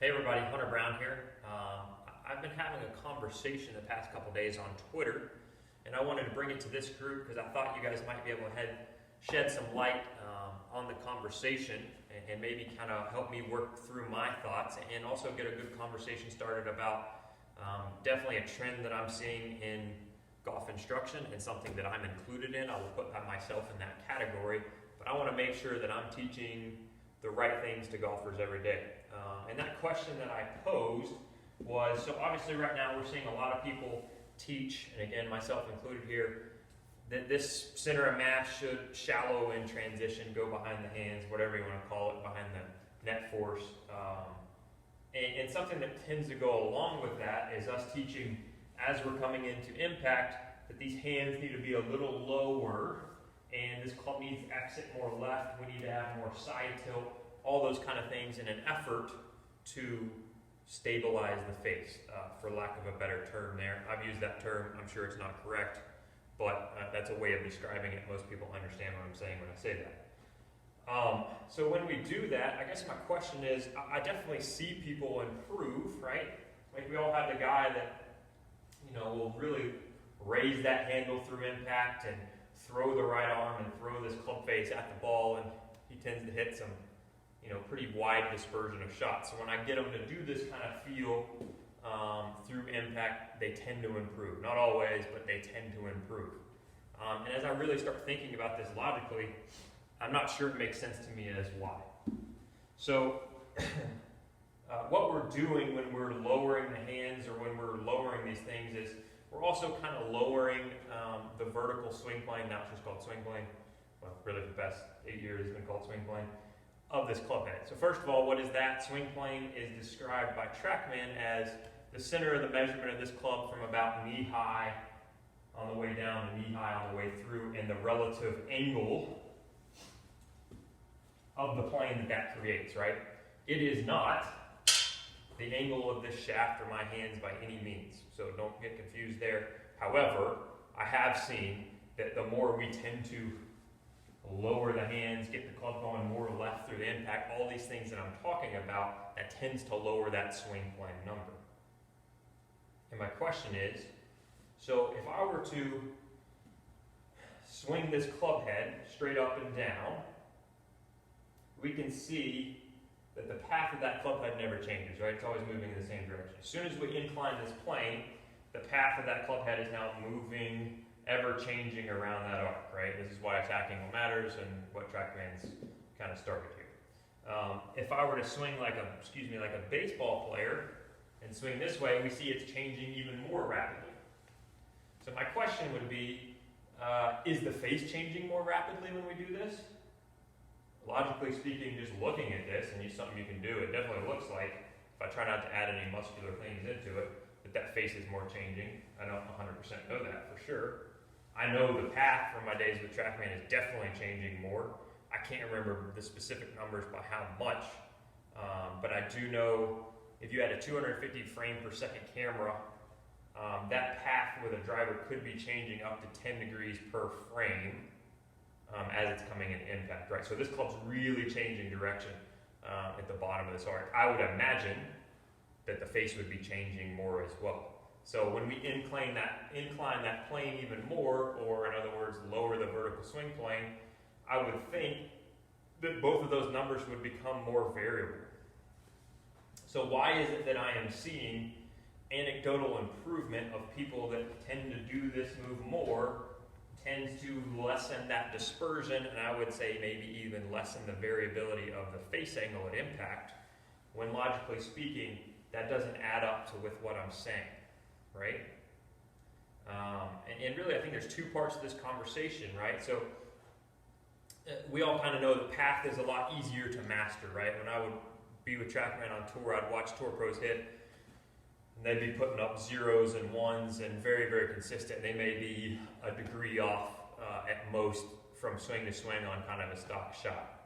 Hey everybody, Hunter Brown here. I've been having a conversation the past couple days on Twitter, and I wanted to bring it to this group because I thought you guys might be able to shed some light on the conversation and maybe kind of help me work through my thoughts and also get a good conversation started about definitely a trend that I'm seeing in golf instruction and something that I'm included in. I will put myself in that category, but I want to make sure that I'm teaching the right things to golfers every day. And that question that I posed was, so obviously right now we're seeing a lot of people teach, and again myself included here, that this center of mass should shallow in transition, go behind the hands, whatever you want to call it, behind the net force. And something that tends to go along with that is us teaching as we're coming into impact that these hands need to be a little lower and this club needs to exit more left, we need to have more side tilt, all those kind of things in an effort to stabilize the face, for lack of a better term there. I've used that term, I'm sure it's not correct, but that's a way of describing it. Most people understand what I'm saying when I say that. So when we do that, I guess my question is, I definitely see people improve, right? Like we all have the guy that, will really raise that handle through impact and throw the right arm and throw this club face at the ball, and he tends to hit some pretty wide dispersion of shots. So when I get them to do this kind of feel through impact, they tend to improve. Not always, but they tend to improve. And as I really start thinking about this logically, I'm not sure it makes sense to me as why. So what we're doing when we're lowering the hands or when we're lowering these things is we're also kind of lowering the vertical swing plane. Now it's just called swing plane. Well, really for the past 8 years it's been called swing plane of this club head. So first of all, what is that? Swing plane is described by TrackMan as the center of the measurement of this club from about knee high on the way down to knee high on the way through, and the relative angle of the plane that creates, right? It is not the angle of this shaft or my hands by any means, so don't get confused there. However, I have seen that the more we tend to lower the hands, get the club going more left through the impact, all these things that I'm talking about, that tends to lower that swing plane number. And my question is, so if I were to swing this club head straight up and down, we can see that the path of that club head never changes, right? It's always moving in the same direction. As soon as we incline this plane, the path of that club head is now moving, ever changing around that arc, right? This is why attack angle matters and what TrackMan's kind of started here. If I were to swing like a baseball player and swing this way, we see it's changing even more rapidly. So my question would be, is the face changing more rapidly when we do this? Logically speaking, just looking at this, and it's something you can do, it definitely looks like, if I try not to add any muscular things into it, that face is more changing. I don't 100% know that for sure. I know the path from my days with TrackMan is definitely changing more. I can't remember the specific numbers by how much, but I do know if you had a 250 frame per second camera, that path with a driver could be changing up to 10 degrees per frame as it's coming in impact, right? So this club's really changing direction at the bottom of this arc. I would imagine that the face would be changing more as well. So when we incline that plane even more, or in other words, lower the vertical swing plane, I would think that both of those numbers would become more variable. So why is it that I am seeing anecdotal improvement of people that tend to do this move more, tends to lessen that dispersion, and I would say maybe even lessen the variability of the face angle at impact, when logically speaking, that doesn't add up to with what I'm saying, right? And really, I think there's two parts to this conversation, right? So we all kind of know the path is a lot easier to master, right? When I would be with TrackMan on tour, I'd watch tour pros hit, and they'd be putting up zeros and ones and very, very consistent. They may be a degree off at most from swing to swing on kind of a stock shot.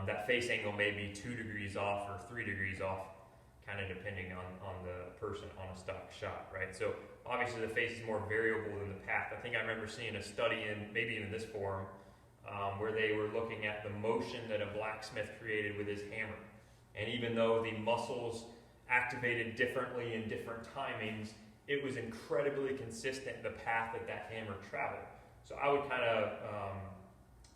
That face angle may be 2 degrees off or 3 degrees off, kind of depending on the person on a stock shot, right? So obviously the face is more variable than the path. I think I remember seeing a study in, maybe even this forum, where they were looking at the motion that a blacksmith created with his hammer. And even though the muscles activated differently in different timings, it was incredibly consistent, the path that that hammer traveled. So I would kind of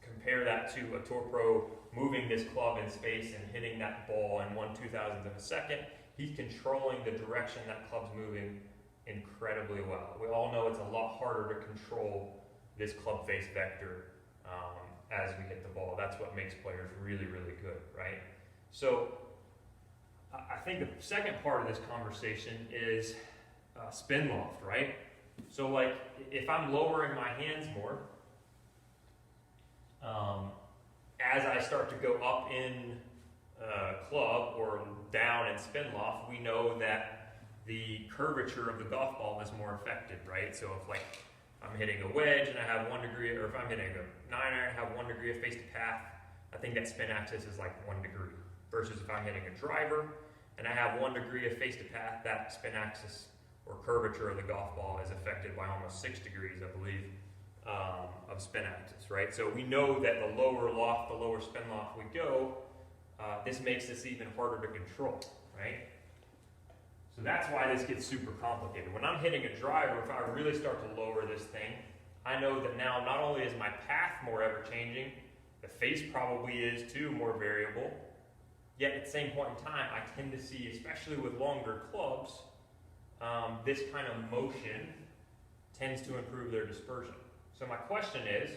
compare that to a Tour Pro moving this club in space and hitting that ball in 1/2000th of a second. He's controlling the direction that club's moving incredibly well. We all know it's a lot harder to control this club face vector as we hit the ball. That's what makes players really, really good, right? So I think the second part of this conversation is spin loft, right? So like if I'm lowering my hands more, as I start to go up in club or down in spin loft, we know that the curvature of the golf ball is more affected, right? So if like I'm hitting a wedge and I have 1 degree, or if I'm hitting a 9-iron and have 1 degree of face to path, I think that spin axis is like 1 degree. Versus if I'm hitting a driver and I have 1 degree of face to path, that spin axis or curvature of the golf ball is affected by almost 6 degrees, I believe, of spin axis, right? So we know that the lower loft, the lower spin loft we go, this makes this even harder to control, right? So that's why this gets super complicated. When I'm hitting a driver, if I really start to lower this thing, I know that now not only is my path more ever changing, the face probably is too more variable, yet at the same point in time, I tend to see, especially with longer clubs, this kind of motion tends to improve their dispersion. So my question is,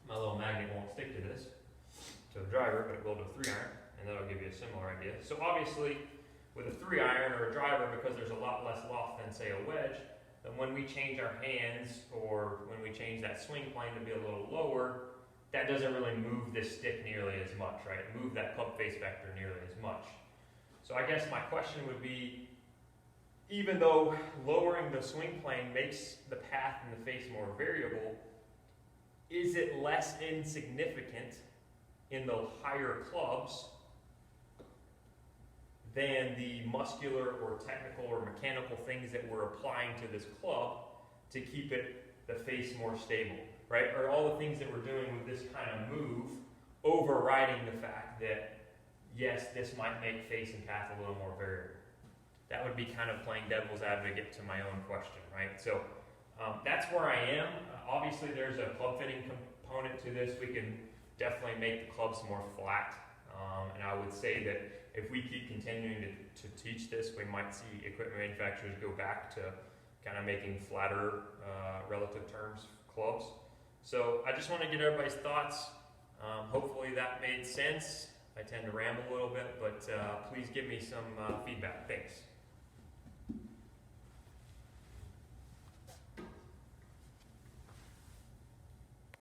my little magnet won't stick to this, to the driver, but it will to a 3-iron, and that'll give you a similar idea. So obviously, with a 3-iron or a driver, because there's a lot less loft than say a wedge, then when we change our hands, or when we change that swing plane to be a little lower, that doesn't really move this stick nearly as much, right? Move that club face vector nearly as much. So I guess my question would be, even though lowering the swing plane makes the path and the face more variable, is it less insignificant in the higher clubs than the muscular or technical or mechanical things that we're applying to this club to keep the face more stable, right? Are all the things that we're doing with this kind of move overriding the fact that, yes, this might make face and path a little more variable? That would be kind of playing devil's advocate to my own question, right? So that's where I am. Obviously, there's a club fitting component to this. We can definitely make the clubs more flat. And I would say that if we keep continuing to teach this, we might see equipment manufacturers go back to kind of making flatter, relative terms, clubs. So I just want to get everybody's thoughts. Hopefully that made sense. I tend to ramble a little bit, but please give me some feedback. Thanks.